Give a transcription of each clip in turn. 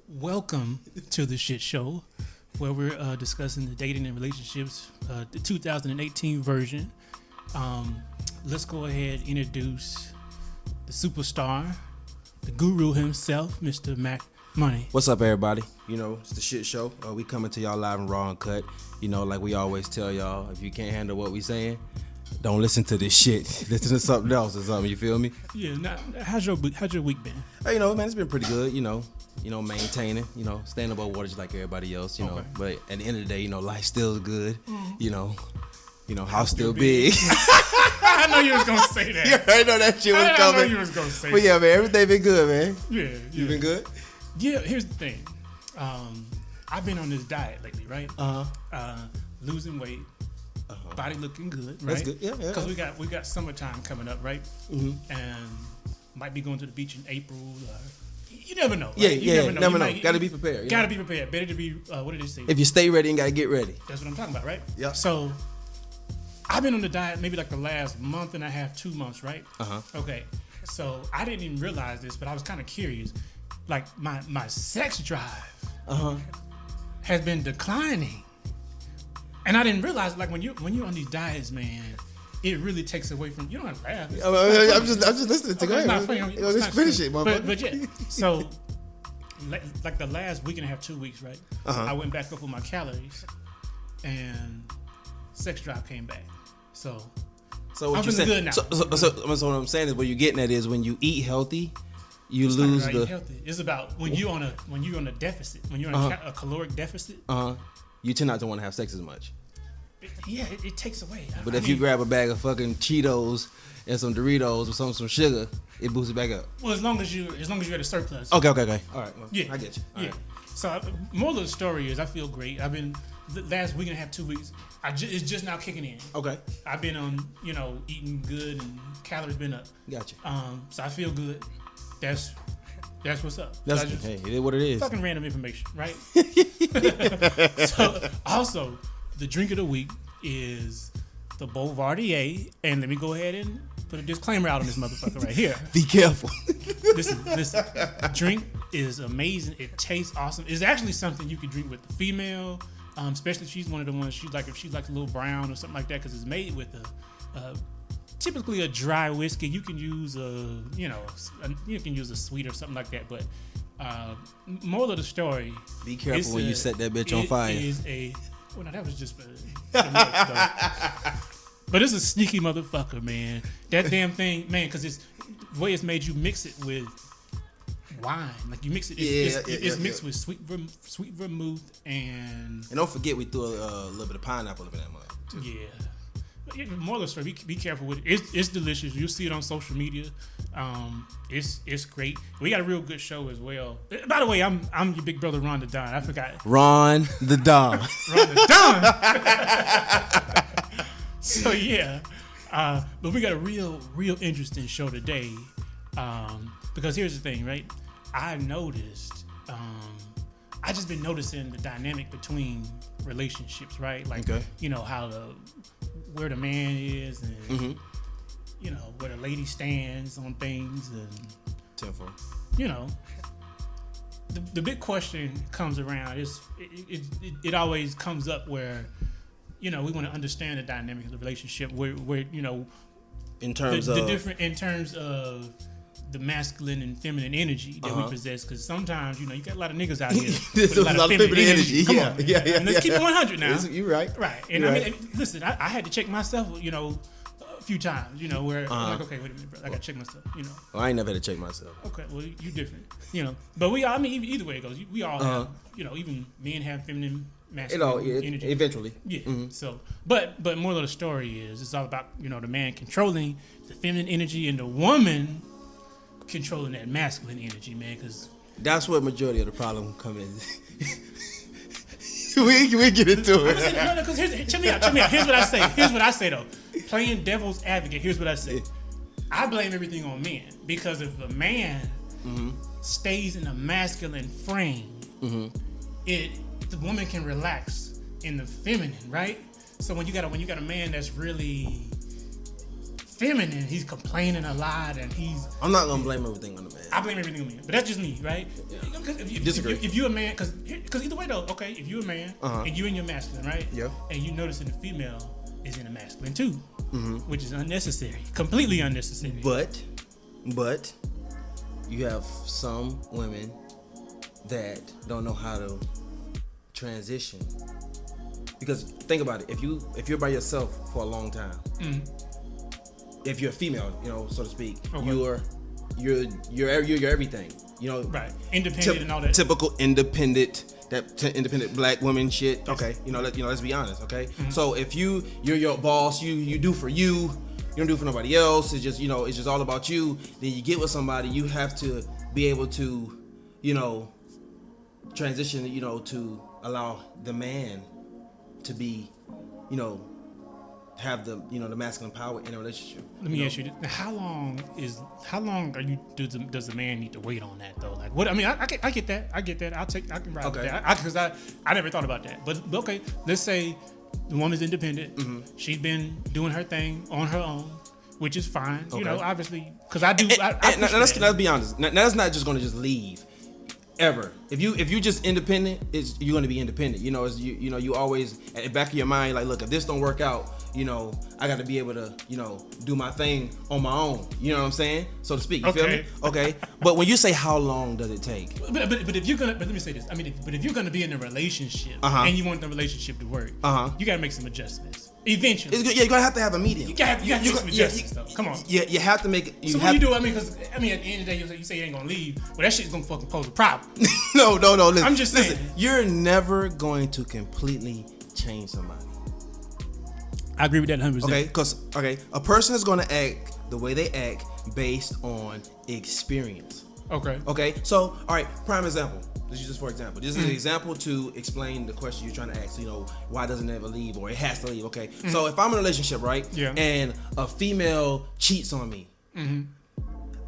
Welcome to the shit show, where we're discussing the dating and relationships, the 2018 version. Let's go ahead and introduce the superstar, the guru himself, Mr. Mac Money. What's up, everybody? You know, it's the shit show. We coming to y'all live and raw and cut. You know, like we always tell y'all, if you can't handle what we saying, don't listen to this shit. Listen to something else or something. You feel me? Yeah. Now, how's your week been? Hey, you know, man, it's been pretty good. You know, maintaining. You know, staying above water just like everybody else. You know, but at the end of the day, you know, life still is good. You know, house still big. I know you was gonna say that. You already know that shit was coming. I know you was gonna say. But yeah, man, everything been good, man. Yeah. You been good? Yeah. Here's the thing. I've been on this diet lately, right? Losing weight. Body looking good, right? That's good. Yeah. Because we got summertime coming up, right? Mm-hmm. And might be going to the beach in April. You never know. Right? You never know. Got to be prepared. Got to be prepared. Better to be. What did they say? If you stay ready, you got to get ready. That's what I'm talking about, right? Yeah. So I've been on the diet maybe like the last month and a half, 2 months, right? Okay. So I didn't even realize this, but I was kind of curious. Like my sex drive has been declining. And I didn't realize, like, when you're on these diets, man, it really takes away from. You don't have to laugh. I'm just listening to okay, it's not funny. Let's finish it, motherfucker. But yeah, so like the last week and a half, 2 weeks, right? I went back up with my calories, and sex drive came back. So what you saying? Good now. So what I'm saying is, what you're getting at is when you eat healthy, you it's lose the. Healthy. It's about when you're on a deficit, when you're on a caloric deficit. You tend not to want to have sex as much. It takes away. But if you grab a bag of fucking Cheetos and some Doritos or some sugar, it boosts it back up. Well, as long as you're at a surplus. Okay. All right. Well, yeah, I get you. All right. So, moral of the story is, I feel great. I've been the last week and a half, 2 weeks. It's just now kicking in. Okay. I've been on, eating good and calories been up. Gotcha. So I feel good. That's what's up. Hey, it is what it is. Fucking random information, right? So, also, the drink of the week is the Boulevardier. And let me go ahead and put a disclaimer out on this motherfucker right here. Be careful. Listen. The drink is amazing. It tastes awesome. It's actually something you can drink with the female, especially if she's one of the ones if she likes a little brown or something like that, because it's made with typically a dry whiskey. You can use a sweet or something like that. But moral of the story: be careful when you set that bitch on fire. No, that was just for but it's a sneaky motherfucker, man. That damn thing, man, because it's the way it's made. You mix it with wine, like you mix it. It's mixed with sweet vermouth and don't forget we threw a little bit of pineapple up in that mug too. Yeah. More of the story, be careful with it. It's delicious. You'll see it on social media. It's great. We got a real good show as well. By the way, I'm your big brother Ron the Don. I forgot. Ron the Don. Ron the Don. So yeah, but we got a real interesting show today. Because here's the thing, right? I noticed. I just been noticing the dynamic between relationships, right? Like how where the man is and where the lady stands on things and tenfold. The big question comes around is it always comes up where we want to understand the dynamic of the relationship where in terms of the masculine and feminine energy that we possess, because sometimes you got a lot of niggas out here with a lot of feminine energy. Come on, man. Let's keep it 100 now. You're right. And I mean, listen, I had to check myself, a few times, where I'm like, okay, wait a minute, bro, I gotta check myself, Well, I ain't never had to check myself. Okay, well, you different, but we all, I mean, either way it goes, we all have, even men have feminine, masculine energy. Eventually. Yeah. So, but more of the story is it's all about the man controlling the feminine energy and the woman controlling that masculine energy, man, because that's where majority of the problem come in. we get into it. No, because check me out. Here's what I say though. Playing devil's advocate, here's what I say. I blame everything on men, because if a man stays in a masculine frame, the woman can relax in the feminine, right? So when you got a man that's really feminine. He's complaining a lot, and I'm not gonna blame everything on the man. I blame everything on me, but that's just me, right? Yeah. Disagree. If you're a man, because either way though, okay, if you're a man and you're in your masculine, right? Yeah. And you notice that the female is in a masculine too, which is unnecessary, completely unnecessary. But you have some women that don't know how to transition. Because think about it, if you're by yourself for a long time, if you're a female, so to speak, you're everything, right, independent and all that. Typical independent, independent black woman shit. Okay, let's be honest. Okay, so if you're your boss, you do for you don't do for nobody else. It's just it's just all about you. Then you get with somebody, you have to be able to transition, to allow the man to be, have the the masculine power in a relationship. Let me ask you this. How long does the man need to wait on that though? Like what? I mean, I get that. I can ride with that. Because I never thought about that. But okay, let's say the woman's independent. She's been doing her thing on her own, which is fine. Obviously, because I do. Let's be honest. Now, that's not just going to just leave. Ever, if you just independent, you're gonna be independent. You always at the back of your mind, like, look, if this don't work out, I got to be able to, do my thing on my own. You know what I'm saying, so to speak. You feel me? Okay. But when you say how long does it take? But if you're gonna, but let me say this. I mean, if you're gonna be in a relationship and you want the relationship to work, you gotta make some adjustments. Eventually, you're gonna have to have a meeting. You got to make some adjustments, though. Come on. Yeah, you have to make it. So what do you do? I mean, because at the end of the day, you say you ain't gonna leave. Well, that shit's gonna fucking pose a problem. No. Listen, I'm just saying. Listen, you're never going to completely change somebody. I agree with that 100%. Okay, because a person is gonna act the way they act based on experience. Okay. So, all right, prime example. Let's use this for example. This is an example to explain the question you're trying to ask. Why doesn't it ever leave or it has to leave? Okay. So if I'm in a relationship, right? Yeah. And a female cheats on me, I'm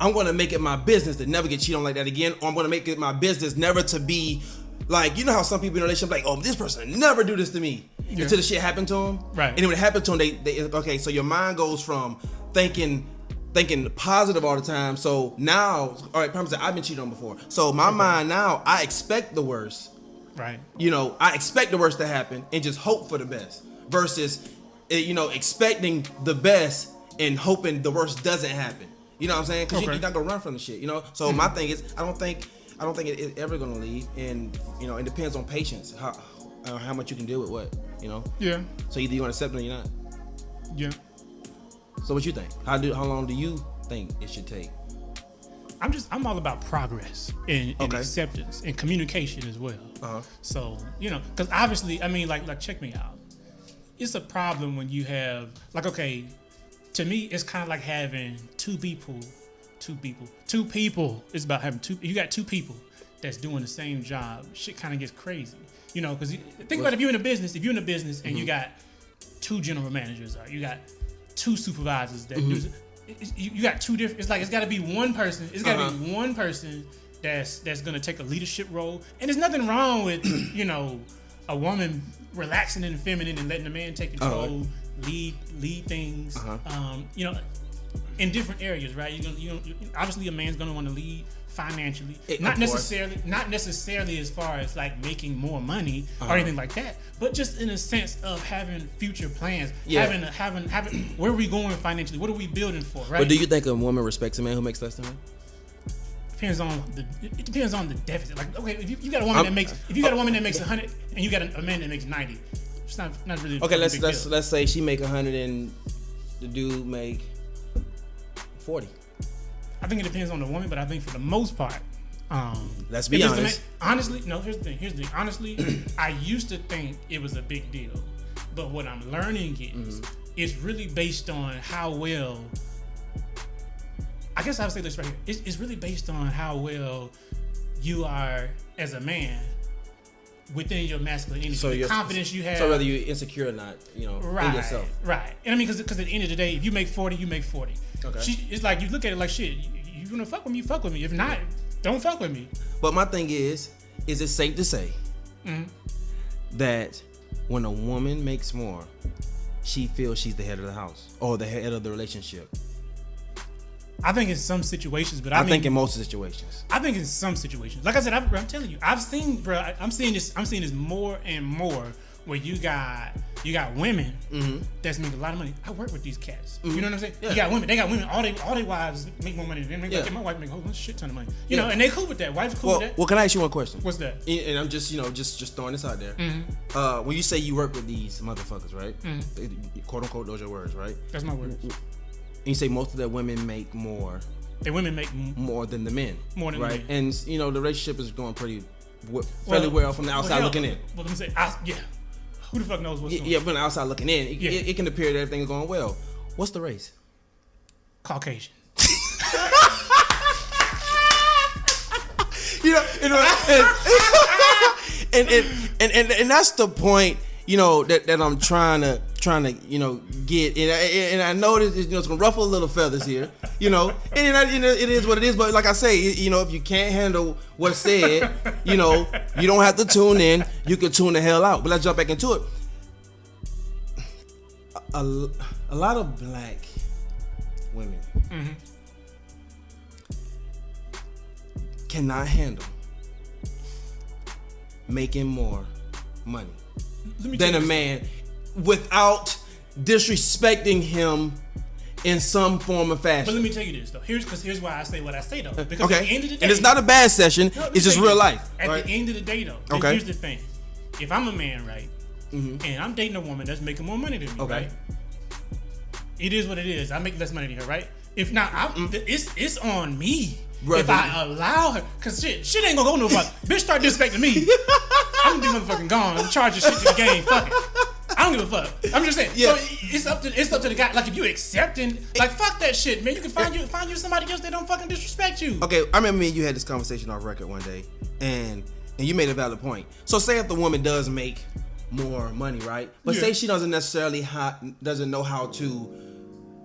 going to make it my business to never get cheated on like that again. Or I'm going to make it my business never to be like, how some people in a relationship like, oh, this person never do this to me until the shit happened to them. Right. And then when it happened to them, they so your mind goes from thinking positive all the time. So now, all right, promise that I've been cheated on before. So my mind now, I expect the worst. Right. I expect the worst to happen and just hope for the best versus, expecting the best and hoping the worst doesn't happen. You know what I'm saying? Because you're not gonna run from the shit. So my thing is, I don't think it's ever gonna leave, and it depends on patience, how much you can deal with what. Yeah. So either you're gonna accept it or you're not. Yeah. So what you think? How long do you think it should take? I'm all about progress and acceptance and communication as well. So because obviously, I mean, like check me out. It's a problem when you have to me, it's kind of like having two people. It's about having you got two people that's doing the same job. Shit kind of gets crazy, because think about if you're in a business and you got two general managers or you got two supervisors that you got two different. It's like it's got to be one person. It's got to be one person that's gonna take a leadership role. And there's nothing wrong with a woman relaxing and feminine and letting the man take control, lead things. In different areas, right? Obviously a man's gonna want to lead financially, not necessarily as far as like making more money or anything like that, but just in a sense of having future plans, having where are we going financially? What are we building for, right? But do you think a woman respects a man who makes less than her? It depends on the deficit. Like, okay, if you got a woman that makes 100 and you got a man that makes 90, it's not really okay. Let's say she make 100 and the dude make 40. I think it depends on the woman, but I think for the most part, let's be honest. Honestly, no. Here's the thing. Honestly, I used to think it was a big deal, but what I'm learning is it's really based on how well. I guess I would say this right here. It's really based on how well you are as a man within your masculine energy, so the confidence you have. So whether you're insecure or not, in yourself. Right. And I mean, because at the end of the day, if you make 40, you make 40. Okay. It's like you look at it like shit. You gonna fuck with me? Fuck with me. If not, don't fuck with me. But my thing is it safe to say that when a woman makes more, she feels she's the head of the house or the head of the relationship? I think in some situations, but I think in most situations. I think in some situations, like I said, I'm telling you, I'm seeing this more and more where you got women that's making a lot of money. I work with these cats. You know what I'm saying? Yeah. You got women. They got women. All they wives make more money than them. Like, my wife make a whole shit ton of money. You know, and they cool with that. Wife's cool with that. Well, can I ask you one question? What's that? And I'm just just throwing this out there. When you say you work with these motherfuckers, right? Quote unquote, those are your words, right? That's my words. And you say most of the women make more. The women make more than the men. More than right? the men. And the relationship is going fairly well from the outside looking in. Well, let me say, who the fuck knows what's going on? Yeah, from the outside looking in, it can appear that everything's going well. What's the race? Caucasian. And that's the point, that I'm trying to get. And I know this, it's gonna ruffle a little feathers here, and it is what it is. But like I say, if you can't handle what's said, you don't have to tune in. You can tune the hell out. But let's jump back into it. A lot of black women cannot handle making more money than a man without disrespecting him in some form or fashion. But let me tell you this though. Here's why I say what I say though. Because at the end of the day, and it's not a bad session. It's just real life. At the end of the day though, here's the thing. If I'm a man, right, and I'm dating a woman that's making more money than me, right? It is what it is. I make less money than her, right? If not, it's on me. Right. If I allow her, cause shit ain't gonna go no fuck. Bitch start disrespecting me, I'm gonna be motherfucking gone. I'm charging shit to the game. Fuck it. I don't give a fuck. I'm just saying. Yeah. So it's up to the guy. Like if you accepting, like fuck that shit, man. You can find you somebody else that don't fucking disrespect you. Okay, I remember me and you had this conversation off record one day, and you made a valid point. So say if the woman does make more money, right? But say she doesn't necessarily doesn't know how to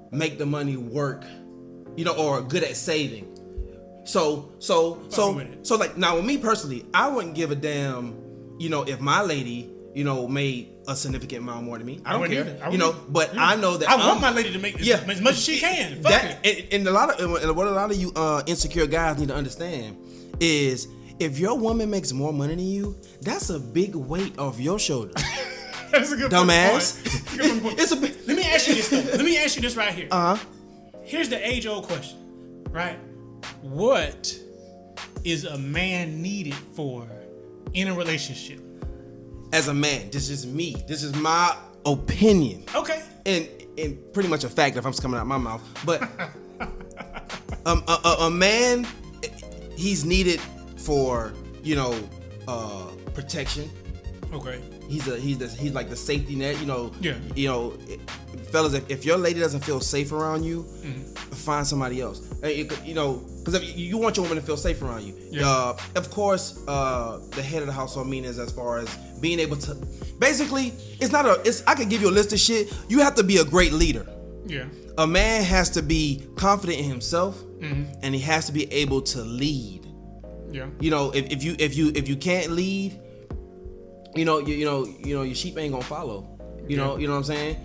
make the money work, or good at saving. So like now with me personally, I wouldn't give a damn, if my lady, made a significant amount more than me. I don't care, but I know that I want my lady to make as much as she can. And what a lot of you insecure guys need to understand is if your woman makes more money than you, that's a big weight off your shoulders. That's a good dumbass. Point. Let me ask you this though. Let me ask you this right here. Here's the age-old question, right? What is a man needed for in a relationship? As a man, this is me. This is my opinion. Okay. And pretty much a fact if I'm coming out my mouth. But a man, he's needed for protection. Okay. He's like the safety net. Yeah. Fellas, if your lady doesn't feel safe around you, find somebody else. Because if you want your woman to feel safe around you. Yeah. Of course, the head of the household means as far as being able to. Basically, I could give you a list of shit. You have to be a great leader. Yeah. A man has to be confident in himself, and he has to be able to lead. Yeah. If you can't lead, your sheep ain't gonna follow. You know what I'm saying?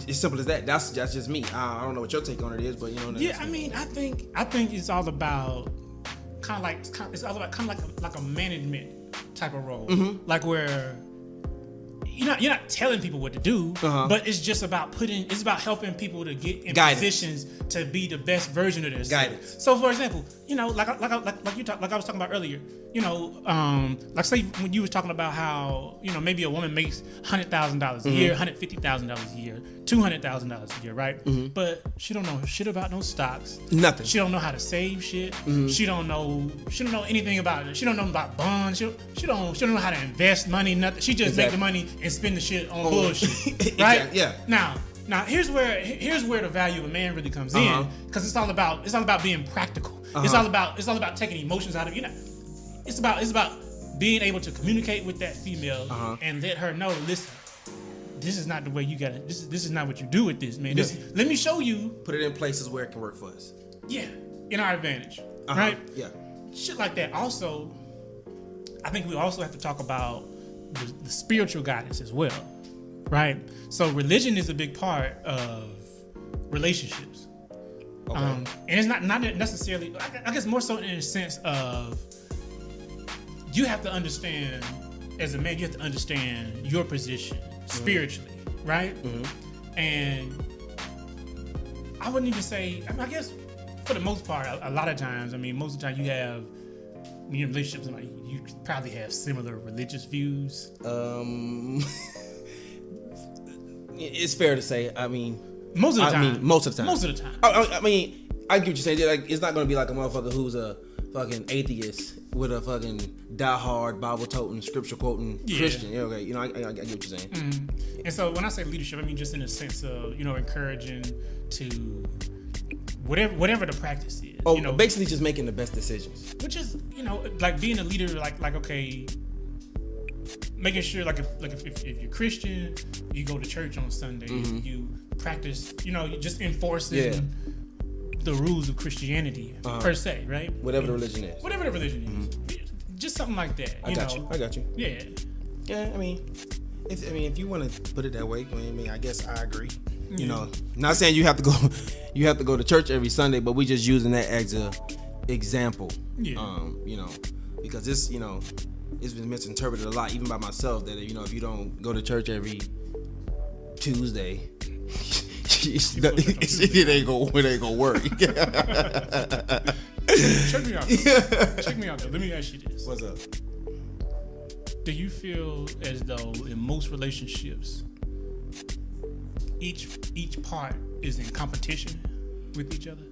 It's simple as that. That's just me. I don't know what your take on it is, but Yeah, I mean, I think it's all about kind of like a management type of role, like where you're not telling people what to do, but it's just about helping people to get in positions to be the best version of themselves. Guidance. So, for example, like I was talking about earlier, like say when you was talking about how maybe a woman makes $100,000 a year, $150,000 a year, $200,000 a year, right? But she don't know shit about no stocks. Nothing. She don't know how to save shit. She don't know anything about it. She don't know about bonds. She don't know how to invest money. Nothing. She just make the money and spend the shit on bullshit. Right? Yeah. Now here's where the value of a man really comes in, because it's all about being practical. It's all about taking emotions out of you. It's about being able to communicate with that female and let her know, listen, this is not the way you gotta. This is not what you do with this, man. Let me show you. Put it in places where it can work for us. Yeah, in our advantage, right? Yeah, shit like that. Also, I think we also have to talk about the spiritual guidance as well, right? So religion is a big part of relationships. Okay. And it's not necessarily, I guess more so in a sense of, you have to understand, as a man, you have to understand your position spiritually, right? And I wouldn't even say, I guess for the most part, a lot of times, most of the time you have, when you're in relationships, you probably have similar religious views. It's fair to say, most of the time. Most of the time. Most of the time. I get what you're saying. Like, it's not going to be like a motherfucker who's a fucking atheist with a fucking diehard Bible toting, scripture quoting Christian. Yeah, okay. I get what you're saying. And so when I say leadership, I mean just in the sense of, encouraging to whatever the practice is. Basically just making the best decisions. Which is, like being a leader, like okay, making sure if you're Christian, you go to church on Sunday, you practice, you just enforcing the rules of Christianity per se, right? Whatever the religion is. Whatever the religion is. Just something like that. I got you. Yeah. Yeah, if you want to put it that way, I guess I agree. Not saying you have to go to church every Sunday, but we just using that as a example. Yeah. Because this, it's been misinterpreted a lot, even by myself, that if you don't go to church every Tuesday, it ain't gonna work. Check me out. Check me out though. Let me ask you this. What's up? Do you feel as though in most relationships, each part is in competition with each other?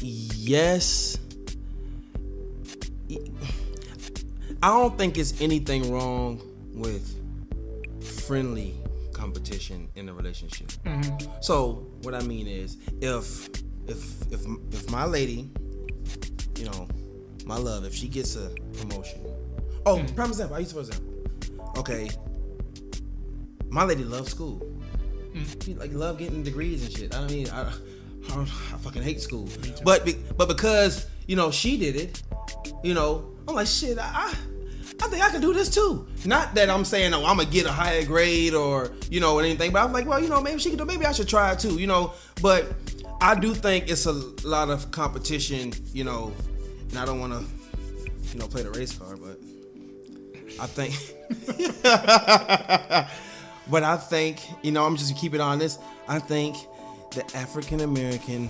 Yes. I don't think it's anything wrong with friendly competition in a relationship. So what I mean is, if my lady, my love, if she gets a promotion, prime example, I use for example, okay, my lady loves school. She love getting degrees and shit. I fucking hate school, but because she did it, I'm like, shit, I think I can do this too. Not that I'm saying, I'm gonna get a higher grade or anything, but I'm like, well, maybe she can do. Maybe I should try it too, But I do think it's a lot of competition, and I don't want to, play the race card, but I think, I'm just keep it honest. I think the African American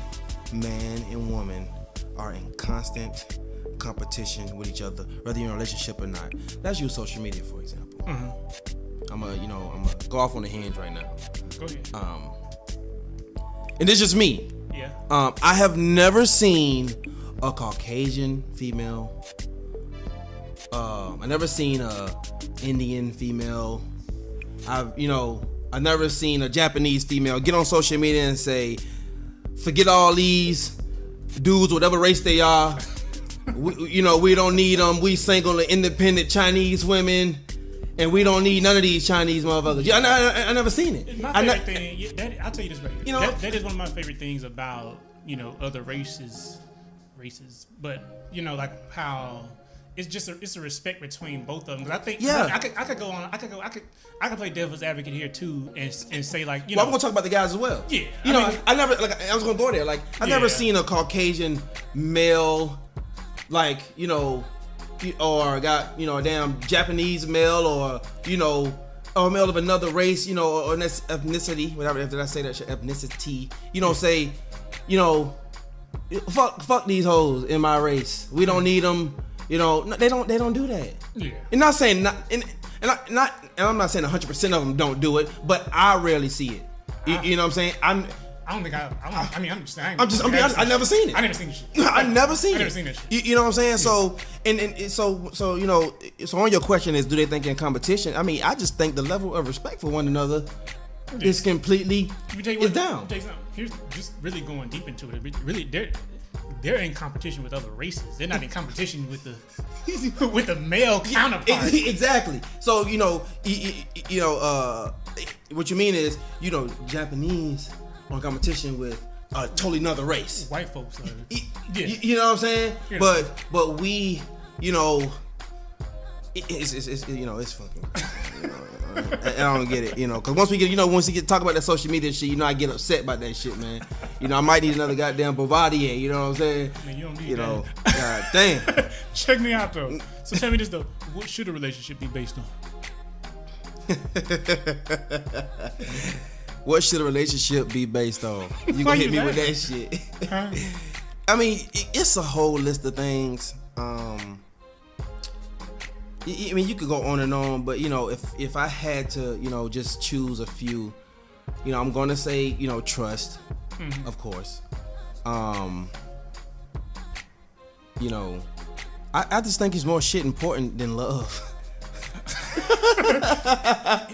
man and woman are in constant competition with each other, whether you're in a relationship or not. Let's use social media for example. I'm gonna go off on the hinge right now. Go ahead. And it's just me. Yeah. I have never seen a Caucasian female. I never seen a Indian female. I've never seen a Japanese female get on social media and say, forget all these dudes, whatever race they are. We don't need them. We single and independent Chinese women, and we don't need none of these Chinese motherfuckers. Yeah, I never seen it. My favorite thing, I'll tell you this right here. That is one of my favorite things about other races, but like how it's a respect between both of them. Because I think I could go on. I could play devil's advocate here too, and say like Well, I'm gonna talk about the guys as well. Yeah. I never I was gonna go there. I've never seen a Caucasian male. Or got, a damn Japanese male or a male of another race, or ethnicity, whatever, did I say that shit, ethnicity, say, fuck these hoes in my race. We don't need them, they don't do that. Yeah. And not saying, and I'm not saying 100% of them don't do it, but I rarely see it. You know what I'm saying? I'm just saying. I never seen it. I never seen this shit. I never seen that shit. You know what I'm saying? So, so on your question is, do they think in competition? I just think the level of respect for one another is completely down. Here's just really going deep into it. Really, they're in competition with other races. They're not in competition with the male counterpart. Exactly. So what you mean is Japanese on competition with a totally another race. White folks. You know what I'm saying? Yeah. But we, it's you know, it's fucking crazy, you know, I don't get it, you know, because once we get talk about that social media shit, you know, I get upset about that shit, man. You know, I might need another goddamn Bovadier, you know what I'm saying? Man, you don't need You know, that. god damn. Check me out though. So tell me this though: what should a relationship be based on? What should a relationship be based on? You Why gonna hit you me with that laughing? shit? Huh? I mean, it's a whole list of things. I mean, you could go on and on, but you know, if I had to, you know, just choose a few, you know, I'm gonna say, you know, trust, of course. You know, I just think it's more shit important than love.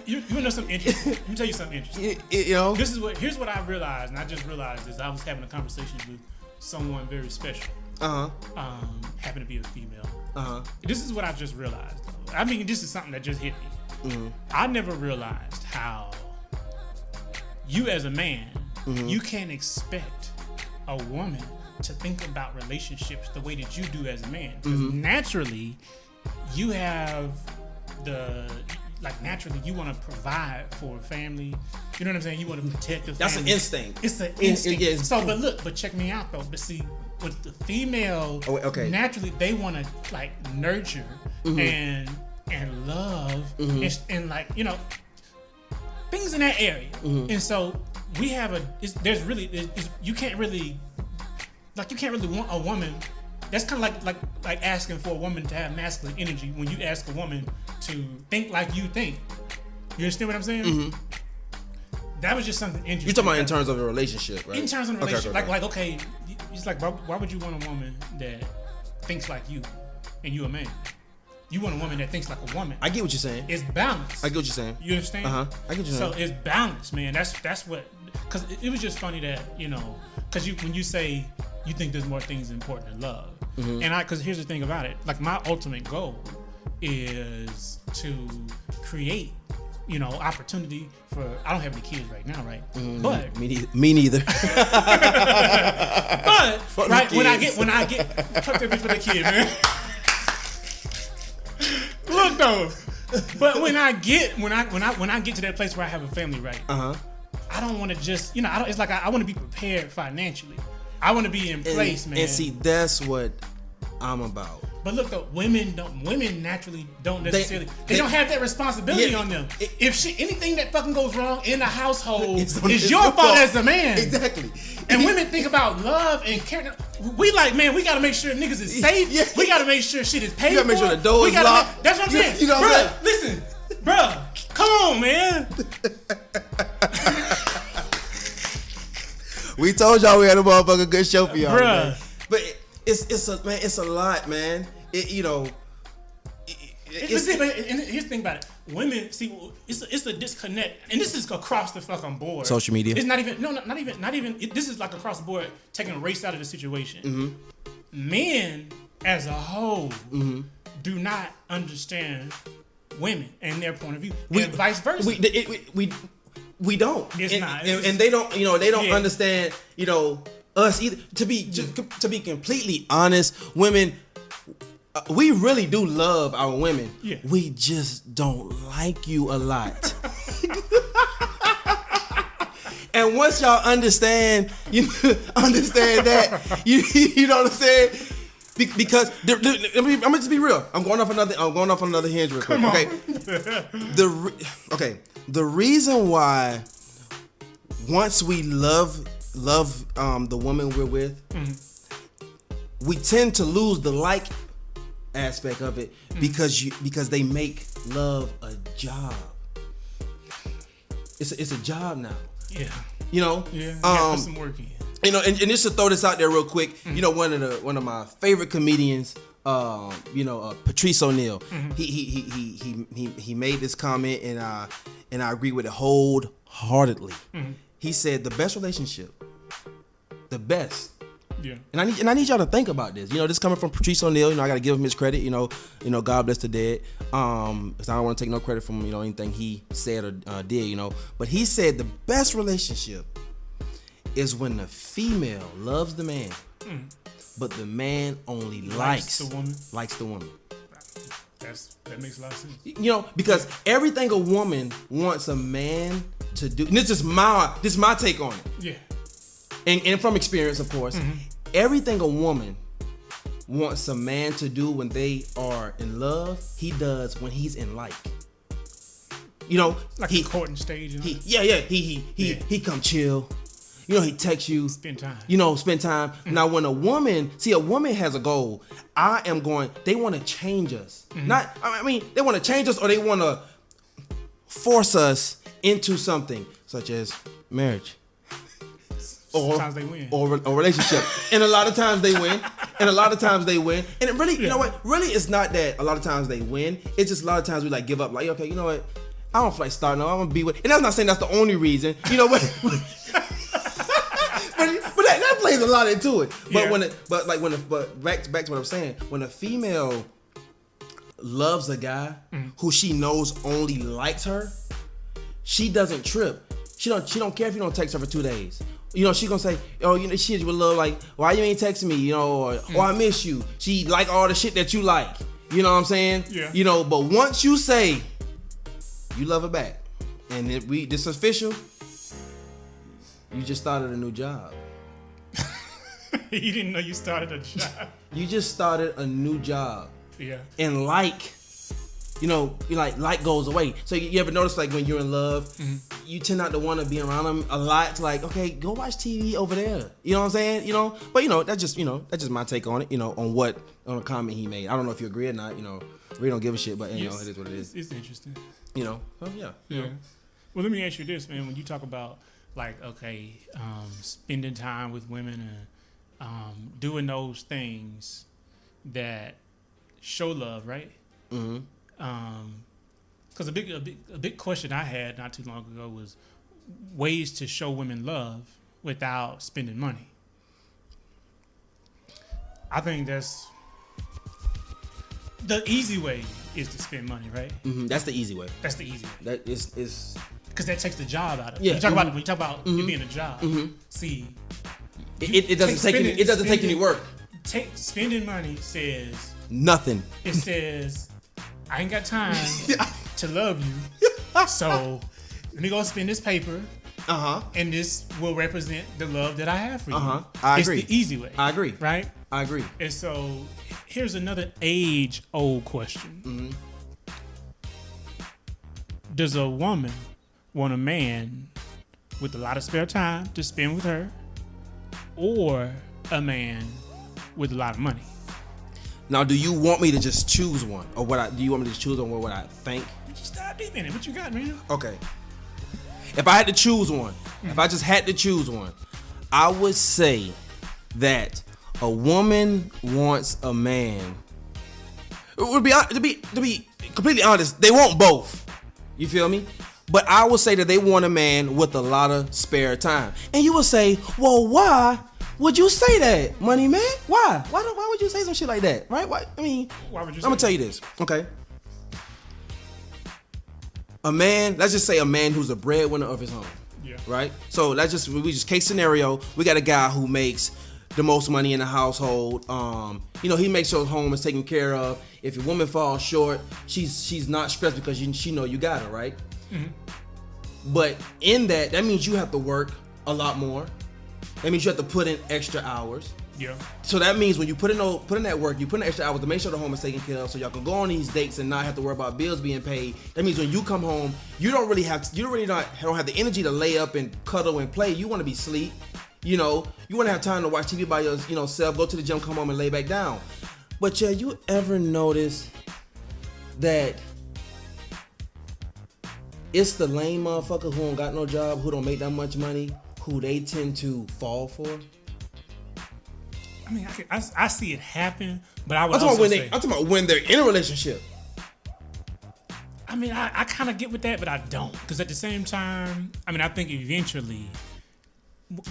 You know something interesting? Let me tell you something interesting. You know, Here's what I realized, and I just realized this. I was having a conversation with someone very special. Happened to be a female. This is what I just realized. Though. I mean, this is something that just hit me. I never realized how you, as a man, you can't expect a woman to think about relationships the way that you do as a man. Because naturally, you have naturally you want to provide for a family. You know what I'm saying? You want to protect the family. that's an instinct. It's an instinct. Yeah, So, but check me out though. But see, with the female, okay. naturally they want to like nurture and love and like, you know, things in that area. And so we have you can't really want a woman. That's kind of like asking for a woman to have masculine energy when you ask a woman to think like you think. You understand what I'm saying? That was just something interesting. You're talking about in terms of a relationship, right? In terms of a relationship, Okay. okay, it's like why would you want a woman that thinks like you, and you a man? You want a woman that thinks like a woman. I get what you're saying. It's balance. I get what you're saying. You understand? I get what you're saying. So it's balance, man. That's what. Because it was just funny that, you know, because when you say you think there's more things important than love, and because here's the thing about it, like my ultimate goal is to create, you know, opportunity for. I don't have any kids right now, right? But Me neither. but right the when I kids. get fuck that bitch for the kid, man. Look though, but when I get to that place where I have a family, right? I don't want to just, you know, it's like I want to be prepared financially. I want to be in place, man. And see, that's what I'm about. But look, though, women naturally don't necessarily. They don't have that responsibility on them. If anything that fucking goes wrong in the household is your fault as a man. Exactly. And women think about love and care. We like, man, we gotta make sure niggas is safe. Yeah. We gotta make sure shit is paid for. You gotta make sure the door is locked. That's what I'm saying. You know what I'm Bruh, listen, bruh, come on, man. We told y'all we had a motherfucking good show for y'all, Bruh. man. But it's a lot, man. You know. And here's the thing about it. Women, see, it's a disconnect, and this is across the fucking board. Social media. It's not even. This is like across the board, taking a race out of the situation. Men, as a whole, do not understand women and their point of view, and vice versa. We don't. It's not. And they don't. You know, they don't understand. You know, us either. To be completely honest, women. We really do love our women. Yeah. We just don't like you a lot. And once y'all understand that, you know what I'm saying? Because I'm gonna just be real. I'm going off another hinge real quick. Okay. The reason why once we love the woman we're with, we tend to lose the like aspect of it because they make love a job. It's a job now. Yeah. You know. Yeah. You gotta put some work in. You know, and just to throw this out there real quick, you know, one of my favorite comedians, Patrice O'Neal, he made this comment, and I agree with it wholeheartedly. He said the best relationship, the best. Yeah. And I need y'all to think about this. You know, this coming from Patrice O'Neal. You know, I gotta give him his credit. You know, God bless the dead. Because I don't want to take no credit from anything he said or did. You know, but he said the best relationship is when the female loves the man, but the man only likes the woman. Likes the woman. That makes a lot of sense. You know, because everything a woman wants a man to do, and this is my take on it. Yeah. And from experience, of course, everything a woman wants a man to do when they are in love, he does when he's in like. You know, Like the courting stage. And he come chill. You know, he texts you. Spend time. You know, spend time. Now, when a woman has a goal. They want to change us. They want to change us, or they want to force us into something such as marriage. Sometimes they win. Or relationship. And a lot of times they win. And it really, you know what? Really, it's not that a lot of times they win. It's just a lot of times we like give up. Like, okay, you know what? I don't feel like starting. I'm gonna be with. And that's not saying that's the only reason. You know what? but that plays a lot into it. But back to what I'm saying. When a female loves a guy who she knows only likes her, she doesn't trip. She don't care if you don't text her for 2 days. You know, she gonna say, oh, you know, she would love like, why you ain't texting me, you know, or I miss you. She like all the shit that you like. You know what I'm saying? Yeah. You know, but once you say you love her back, and this official, you just started a new job. You didn't know you started a job. You just started a new job. Yeah. And you know, like goes away. So you ever notice like when you're in love, you tend not to want to be around them a lot. It's like, okay, go watch TV over there. You know what I'm saying? You know, but you know, that's just my take on it. You know, on a comment he made. I don't know if you agree or not. You know, we don't give a shit, but you know, it is what it is. It's interesting. You know, so yeah. Yeah. Well, let me ask you this, man. When you talk about like, okay, spending time with women and doing those things that show love, right? Mm-hmm. Because a big question I had not too long ago was ways to show women love without spending money. I think that's the easy way is to spend money, right? Mm-hmm. That's the easy way. That's the easy way. That is because that takes the job out of it. Yeah. When you talk about it being a job, see, it doesn't take any work. Spending money says nothing. It says I ain't got time to love you, so let me go spend this paper. And this will represent the love that I have for you. I agree. It's the easy way. I agree. Right? I agree. And so here's another age-old question. Does a woman want a man with a lot of spare time to spend with her, or a man with a lot of money? Now, do you want me to just choose one, or do you want me to choose on what I think? Just dive deep in it. What you got, man? Okay. If I had to choose one, if I just had to choose one, I would say that a woman wants a man. It would be to be completely honest, they want both. You feel me? But I would say that they want a man with a lot of spare time. And you would say, well, why would you say that, money man? Why? Why would you say some shit like that? Right? Why? I mean, Why would you I'm gonna tell you this, okay? A man, let's just say a man who's a breadwinner of his home. Yeah. Right? So we just case scenario, we got a guy who makes the most money in the household. You know, he makes sure his home is taken care of. If your woman falls short, she's not stressed because she know you got her, right? But in that means you have to work a lot more. That means you have to put in extra hours. Yeah. So that means when you put in that work, you put in extra hours to make sure the home is taken care of, so y'all can go on these dates and not have to worry about bills being paid. That means when you come home, you don't have the energy to lay up and cuddle and play. You want to be asleep. You know, you want to have time to watch TV by yourself, go to the gym, come home and lay back down. But yeah, you ever notice that it's the lame motherfucker who don't got no job, who don't make that much money, who they tend to fall for? I mean, I see it happen, but I would I'm talking about when they're in a relationship. I mean, I kind of get with that, but I don't. Because at the same time, I mean, I think eventually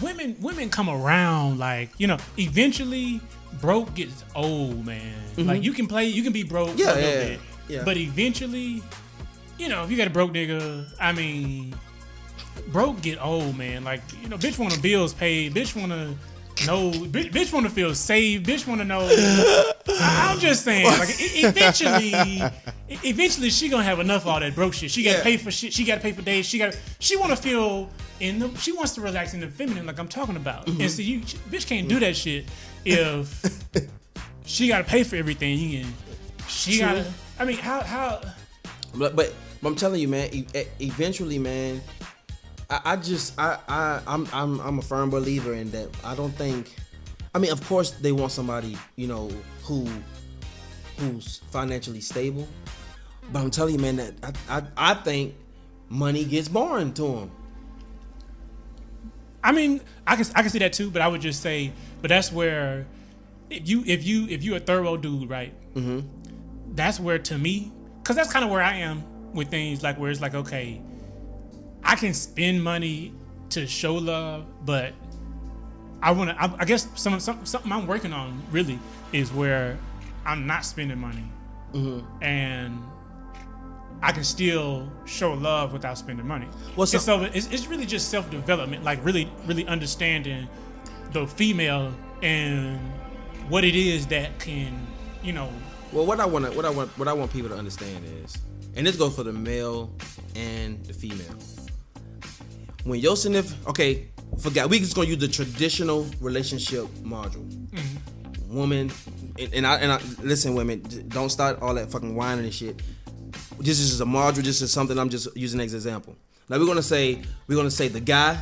women come around, like, you know, eventually broke gets old, man. Like, you can be broke for a little bit. Yeah. But eventually, you know, if you got a broke nigga, I mean, broke get old, man. Like, you know, bitch want her bills paid. Bitch want to no, bitch want to feel safe. Bitch want to know. I'm just saying, like, eventually, she gonna have enough of all that broke shit. She gotta pay for shit. She gotta pay for days. She want to feel she wants to relax in the feminine, like I'm talking about. Mm-hmm. And so bitch can't do that shit if she gotta pay for everything. And she gotta. I mean, how? But I'm telling you, man. Eventually, man. I'm a firm believer in that. I don't think. I mean, of course, they want somebody, who's financially stable. But I'm telling you, man, that I think money gets boring to them. I mean, I can see that too, but I would just say, but that's where if you a thorough dude, right? Mm-hmm. That's where, to me, because that's kind of where I am with things, like where it's like, okay, I can spend money to show love, but I guess something I'm working on really is where I'm not spending money, mm-hmm. and I can still show love without spending money. So it's really just self-development, like really, really understanding the female and what it is that can, Well, what I want people to understand is, and this goes for the male and the female. When your we just gonna use the traditional relationship module. Mm-hmm. Woman, and I listen, women, don't start all that fucking whining and shit. This is just a module. This is something I'm just using as an example. Now we're gonna say the guy,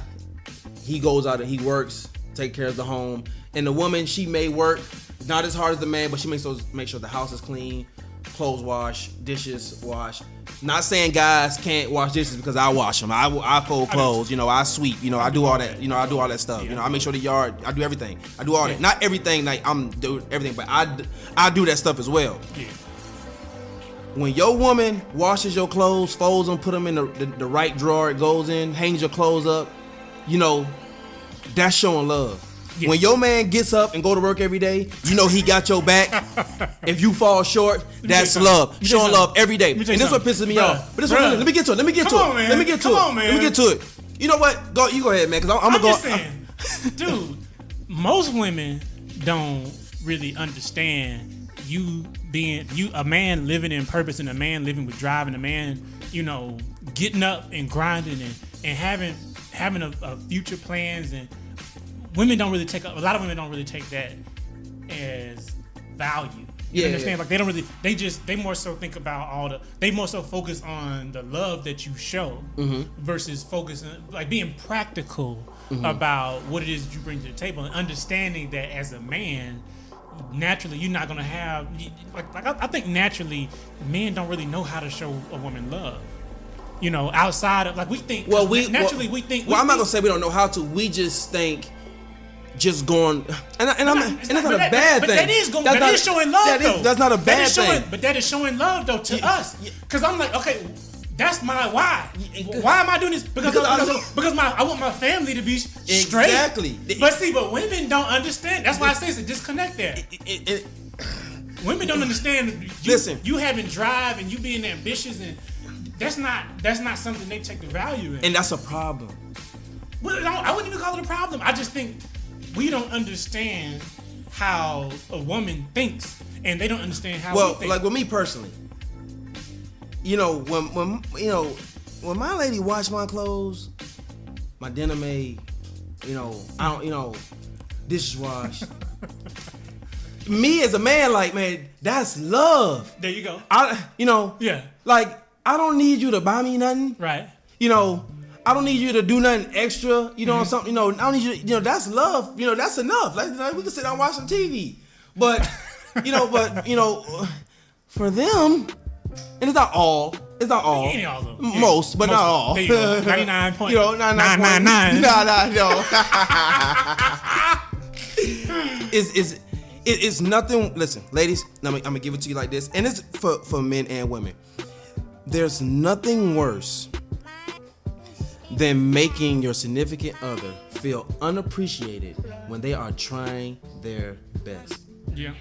he goes out and he works, take care of the home, and the woman, she may work not as hard as the man, but she make sure the house is clean, clothes washed, dishes washed. Not saying guys can't wash dishes, because I wash them. I fold clothes, I sweep, I do all that, I do all that stuff. I make sure the yard, I do everything. I do all that. Not everything, like I'm doing everything, but I do that stuff as well. Yeah. When your woman washes your clothes, folds them, put them in the right drawer it goes in, hangs your clothes up, that's showing love. Yeah. When your man gets up and go to work every day, he got your back. If you fall short, that's love. Showing love every day. And this is what pisses me off. But let me get to it. Let me get to it. You know what? You go ahead, man. Because I'm just saying, dude, most women don't really understand a man living in purpose, and a man living with drive, and a man, getting up and grinding and having a future plans. And a lot of women don't really take that as value. You understand? Yeah. Like they don't really, they more so think about they more so focus on the love that you show, mm-hmm. versus focusing, like being practical, mm-hmm. about what it is that you bring to the table, and understanding that as a man, naturally you're not gonna have, I think naturally men don't really know how to show a woman love. Outside of, like, we think, we think. Well, I'm not gonna say we don't know how to. We just think. Just going, and that's not a bad thing. That is showing love, though. That's not a bad thing. But that is showing love, though, to us. Because I'm like, okay, that's my why. Why am I doing this? Because I want my family to be straight. Exactly. But women don't understand. That's why I say it's a disconnect there. Women don't understand. You having drive and you being ambitious, and that's not something they take the value in. And that's a problem. Well, I wouldn't even call it a problem. I just think we don't understand how a woman thinks, and they don't understand how we think. Like with me personally, when my lady wash my clothes, my dinner made, I don't, dishes washed. Me as a man, like, man, that's love. There you go. Yeah. Like, I don't need you to buy me nothing. Right. I don't need you to do nothing extra, mm-hmm. something, I don't need you, that's love, that's enough. Like, we can sit down and watch some TV. But, for them, and it's not all. It ain't all of them. Most, but not all. There you go. 99.999. No. It's nothing. Listen, ladies, I'm gonna give it to you like this, and it's for men and women. There's nothing worse than making your significant other feel unappreciated when they are trying their best. Yeah.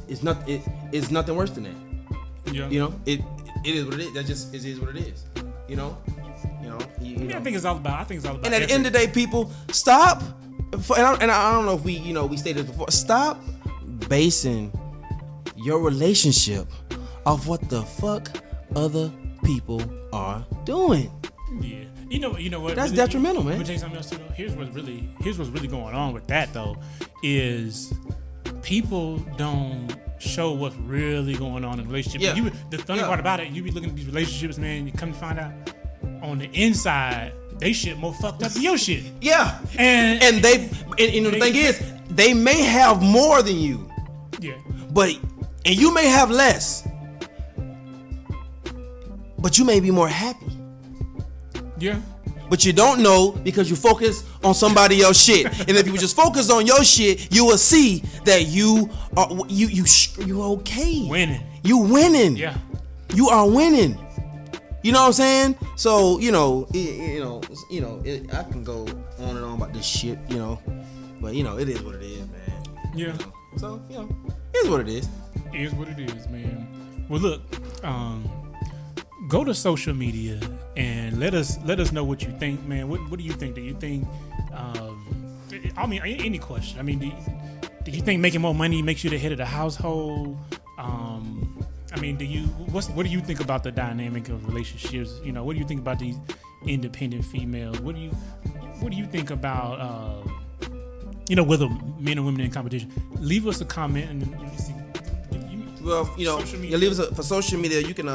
It's nothing worse than that. Yeah. It is what it is. That just is what it is. I think it's all about. And at the end of the day, people, stop and I don't know if we stated this before. Stop basing your relationship off what the fuck other people are doing. Yeah. You know what? That's really, detrimental, man. Let me tell you something else too. Though. Here's what's really going on with that though, is people don't show what's really going on in a relationship. Yeah. The funny part about it, you be looking at these relationships, man. You come to find out, on the inside, they shit more fucked up than your shit. Yeah. And the thing is, they may have more than you. Yeah. And you may have less. But you may be more happy. Yeah. But you don't know because you focus on somebody else's shit. And if you just focus on your shit, you will see that you are you okay. Winning. You winning. Yeah. You are winning. You know what I'm saying? So I can go on and on about this shit, but it is what it is, man. Yeah. So it is what it is. It is what it is, man. Well, look, go to social media and let us know what you think, man. What do you think? Do you think? Any question. I mean, do you think making more money makes you the head of the household? What do you think about the dynamic of relationships? What do you think about these independent females? What do you think about whether men and women in competition? Leave us a comment and Well, social media. leave us for social media. You can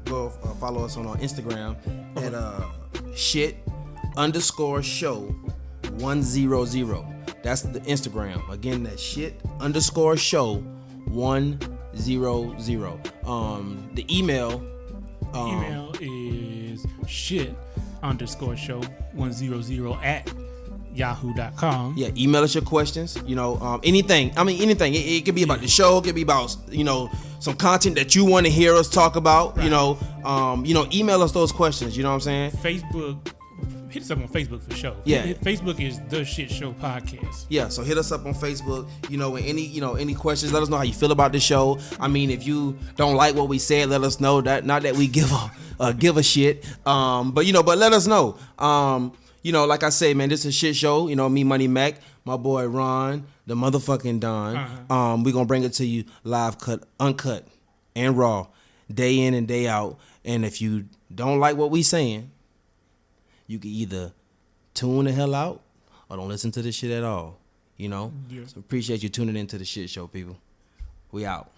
go follow us on our Instagram at shit_show100. That's the Instagram. Again, that's shit_show100. The email. Email is shit_show100 at yahoo.com. Yeah, email us your questions. Anything. Anything. It could be about the show. It could be about some content that you want to hear us talk about. Right. Email us those questions. You know what I'm saying? Facebook. Hit us up on Facebook for sure. Yeah. Facebook is The Shit Show Podcast. Yeah, so hit us up on Facebook. With any questions, let us know how you feel about the show. If you don't like what we said, let us know. That not that we give a shit. But let us know. Like I say, man, this is a shit show. Me, Money Mac, my boy Ron, the motherfucking Don. Uh-huh. We gonna bring it to you live, uncut, and raw, day in and day out. And if you don't like what we saying, you can either tune the hell out or don't listen to this shit at all. Yeah. So appreciate you tuning into the shit show, people. We out.